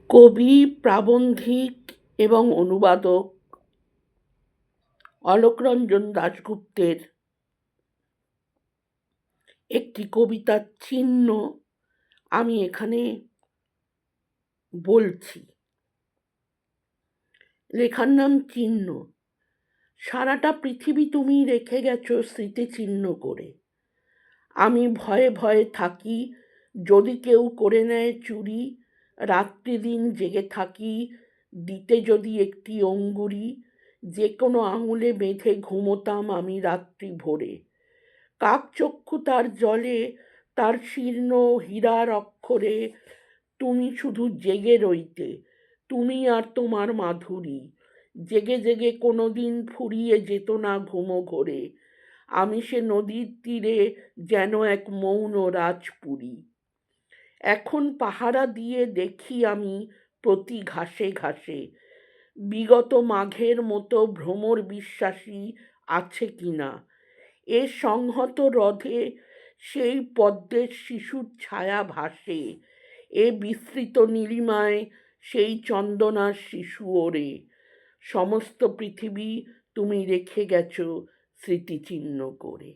কবি, প্রাবন্ধিক এবং অনুবাদক অলোকরঞ্জন দাশগুপ্তের একটি কবিতার চিহ্ন আমি এখানে বলছি। লেখার নাম চিহ্ন। সারাটা পৃথিবী তুমি রেখে গেছো স্মৃতিচিহ্ন করে। আমি ভয়ে ভয়ে থাকি, যদি কেউ করে নেয় চুরি। রাত্রি দিন জেগে থাকি, দিতে যদি একটি অঙ্গুরি। যে কোনো আঙুলে বেঁধে ঘুমোতাম আমি রাত্রি ভোরে। কাকচক্ষু তার জলে, তার শীর্ণ হীরার অক্ষরে তুমি শুধু জেগে রইতে, তুমি আর তোমার মাধুরী। জেগে জেগে কোনোদিন ফুরিয়ে যেত না ঘুমো ঘোরে। আমি সে নদীর তীরে যেন এক মৌন রাজপুরী। এখন পাহারা দিয়ে দেখি আমি প্রতি ঘাসে ঘাসে, বিগত মাঘের মতো ভ্রমর বিশ্বাসী আছে কিনা। এ সংহত হ্রদে সেই পদ্মের শিশুর ছায়া ভাসে, এ বিস্তৃত নীলিমায় সেই চন্দনার শিশু ওরে। সমস্ত পৃথিবী তুমি রেখে গেছো স্মৃতিচিহ্ন করে।